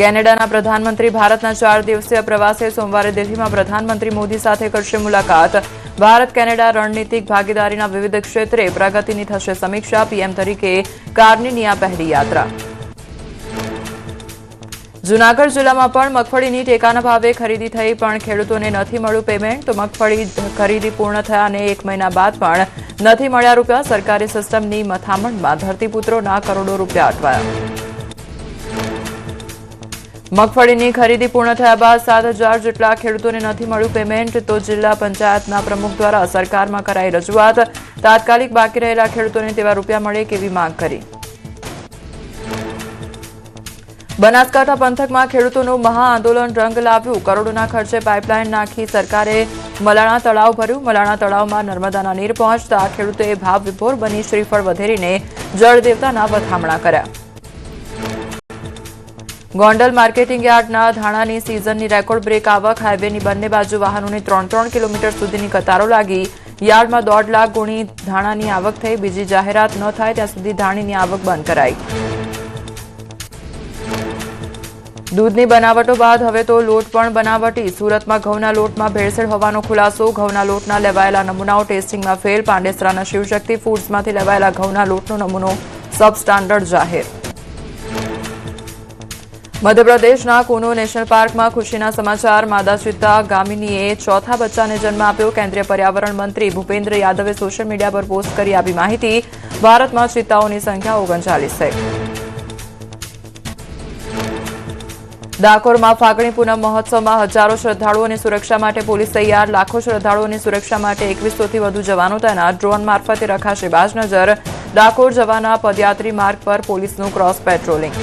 કેનેડાના પ્રધાનમંત્રી ભારતના 4 દિવસીય પ્રવાસે સોમવારે દિલ્હીમાં પ્રધાનમંત્રી મોદી સાથે કરશે મુલાકાત। ભારત કેનેડા રણનીતિક ભાગીદારીના વિવિધ ક્ષેત્રે પ્રગતિની થશે સમીક્ષા। પીએમ તરીકે કાર્નીની આ પહેલી યાત્રા। જૂનાગઢ જિલ્લામાં પણ મગફળીની ટેકાના ભાવે ખરીદી થઈ પણ ખેડૂતોને નથી મળ્યું પેમેન્ટ। તો મગફળી ખરીદી પૂર્ણ થયાને 1 મહિના બાદ પણ નથી મળ્યા રૂપિયા। સરકારી સિસ્ટમની મથામણમાં ધરતીપુત્રોના કરોડો રૂપિયા અટવાયા। મગફળીની ખરીદી પૂર્ણ થયા બાદ 7,000 જેટલા ખેડૂતોને નથી મળ્યું પેમેન્ટ। તો જિલ્લા પંચાયતના પ્રમુખ દ્વારા સરકારમાં કરાઈ રજૂઆત। તાત્કાલિક બાકી રહેલા ખેડૂતોને તેવા રૂપિયા મળે કેવી માંગ કરી। બનાસકાંઠા પંથકમાં ખેડૂતોનું મહાઆંદોલન રંગ લાવ્યું। કરોડોના ખર્ચે પાઇપલાઇન નાખી સરકારે મલાણા તળાવ ભર્યું। મલાણા તળાવમાં નર્મદાના નીર પહોંચતા ખેડૂતોએ ભાવ વિભોર બની શ્રીફળ વધેરીને જળદેવતાના વધામણા કર્યા। ગોંડલ માર્કેટિંગ યાર્ડના ધાણાની સિઝનની રેકોર્ડ બ્રેક આવક। હાઈવેની બંને બાજુ વાહનોની 3-3 કિલોમીટર સુધીની કતારો લાગી। યાર્ડમાં 1.5 લાખ ગુણી ધાણાની આવક થઈ। બીજી જાહેરાત ન થાય ત્યાં સુધી ધાણીની આવક બંધ કરાઈ। દૂધની બનાવટો બાદ હવે તો લોટ પણ બનાવટી। સુરતમાં ઘઉંના લોટમાં ભેળસેળ હોવાનો ખુલાસો। ઘઉંના લોટના લેવાયેલા નમૂનાઓ ટેસ્ટિંગમાં ફેલ। પાંડેસરાના શિવશક્તિ ફૂડ્સમાંથી લેવાયેલા ઘઉંના લોટનો નમૂનો સબસ્ટાન્ડર્ડ જાહેર। મધ્યપ્રદેશના કુનો નેશનલ પાર્કમાં ખુશીના સમાચાર। માદા ચિત્તા ગામિનીએ ચોથા બચ્ચાને જન્મ આપ્યો। કેન્દ્રીય પર્યાવરણ મંત્રી ભૂપેન્દ્ર યાદવે સોશિયલ મીડિયા પર પોસ્ટ કરી આપી માહિતી। ભારતમાં ચિત્તાઓની સંખ્યા 39 થઈ। ડાકોરમાં ફાગણી પૂનમ મહોત્સવમાં હજારો શ્રદ્ધાળુઓની સુરક્ષા માટે પોલીસ તૈયાર। લાખો શ્રદ્ધાળુઓની સુરક્ષા માટે 2100થી વધુ જવાનો તૈનાત। ડ્રોન મારફતે રખાશે બાજનજર। ડાકોર જવાના પદયાત્રી માર્ગ પર પોલીસનું ક્રોસ પેટ્રોલિંગ।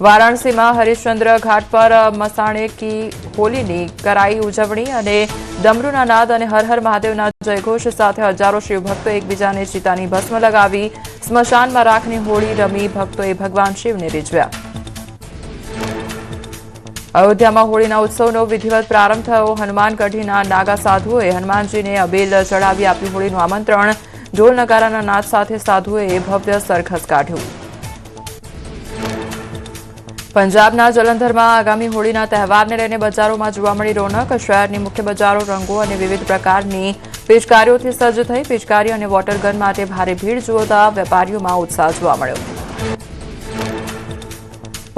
વારાણસીમાં હરિશ્ચંદ્ર ઘાટ પર મસાણે કી હોલીની કરાઈ ઉજવણી અને ડમરૂના નાદ અને હર હર મહાદેવના જયઘોષ સાથે હજારો શિવભક્તો એકબીજાને ચિતાની ભસ્મ લગાવી સ્મશાનમાં રાખની હોળી રમી ભક્તોએ ભગવાન શિવને રીઝવ્યા। અયોધ્યામાં હોળીના ઉત્સવનો વિધિવત પ્રારંભ થયો। હનુમાનગઢીના નાગા સાધુઓએ હનુમાનજીને અબેલ ચડાવી આપ્યું હોળીનું આમંત્રણ। ઢોલ નગારાના નાદ સાથે સાધુઓએ ભવ્ય સરઘસ કાઢ્યું। પંજાબના જલંધરમાં આગામી હોળીના તહેવારને લઈને બજારોમાં જોવા મળી રોનક। શહેરની મુખ્ય બજારો રંગો અને વિવિધ પ્રકારની પિચકારીઓથી સજ્જ થઈ। પિચકારી અને વોટરગન માટે ભારે ભીડ જોતા વેપારીઓમાં ઉત્સાહ જોવા મળ્યો।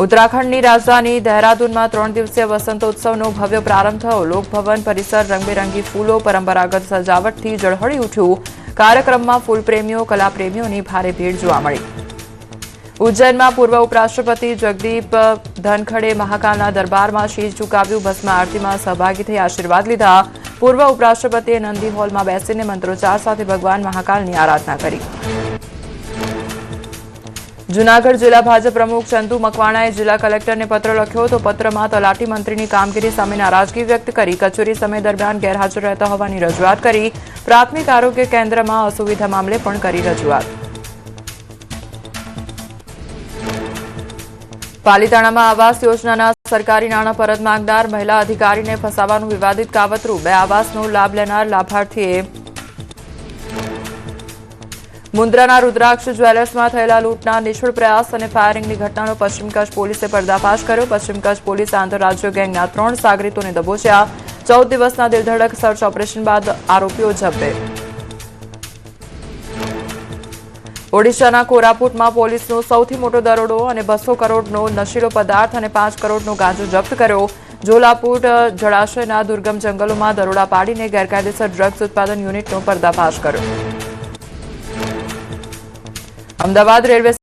ઉત્તરાખંડની રાજધાની દહેરાદૂનમાં 3 દિવસીય વસંતોત્સવનો ભવ્ય પ્રારંભ થયો। લોકભવન પરિસર રંગબેરંગી ફૂલો પરંપરાગત સજાવટથી ઝળહળી ઉઠ્યું। કાર્યક્રમમાં ફૂલપ્રેમીઓ કલાપ્રેમીઓની ભારે ભીડ જોવા મળી। ઉજ્જૈનમાં પૂર્વ ઉપરાષ્ટ્રપતિ જગદીપ ધનખડે મહાકાલના દરબારમાં શીશ ઝુકાવ્યું। ભસ્મ આરતીમાં સહભાગી થઈ આશીર્વાદ લીધા। પૂર્વ ઉપરાષ્ટ્રપતિએ નંદી હોલમાં બેસીને મંત્રોચ્ચાર સાથે ભગવાન મહાકાલની આરાધના કરી। જૂનાગઢ જિલ્લા ભાજપ પ્રમુખ ચંદુ મકવાણાએ જિલ્લા કલેક્ટરને પત્ર લખ્યો। તો પત્રમાં તલાટી મંત્રીની કામગીરી સામે નારાજગી વ્યક્ત કરી। કચેરી સમય દરમિયાન ગેરહાજર રહેતા હોવાની રજૂઆત કરી। પ્રાથમિક આરોગ્ય કેન્દ્રમાં અસુવિધા મામલે પણ કરી રજૂઆત। પાલીતાણામાં આવાસ યોજનાના સરકારી નાણાં પરત માંગનાર મહિલા અધિકારીને ફસાવાનું વિવાદિત કાવતરું। 2 આવાસનો લાભ લેનાર લાભાર્થીએ મુન્દ્રાના રુદ્રાક્ષ જ્વેલર્સમાં થયેલા લૂંટના નિષ્ફળ પ્રયાસ અને ફાયરિંગની ઘટનાનો પશ્ચિમ કચ્છ પોલીસે પર્દાફાશ કર્યો। પશ્ચિમ કચ્છ પોલીસે આંતરરાજ્ય ગેંગના 3 સાગરીતોને દબોચ્યા। 14 દિવસના દિલધડક સર્ચ ઓપરેશન બાદ આરોપીઓ ઝડપે। ઓડિશાના કોરાપુટમાં પોલીસનો સૌથી મોટો દરોડો અને 200 કરોડનો નશીલો પદાર્થ અને 5 કરોડનો ગાંજો જપ્ત કર્યો। ઝોલાપુટ જળાશયના દુર્ગમ જંગલોમાં દરોડા પાડીને ગેરકાયદેસર ડ્રગ્સ ઉત્પાદન યુનિટનો પર્દાફાશ કર્યો। અમદાવાદ રેલવે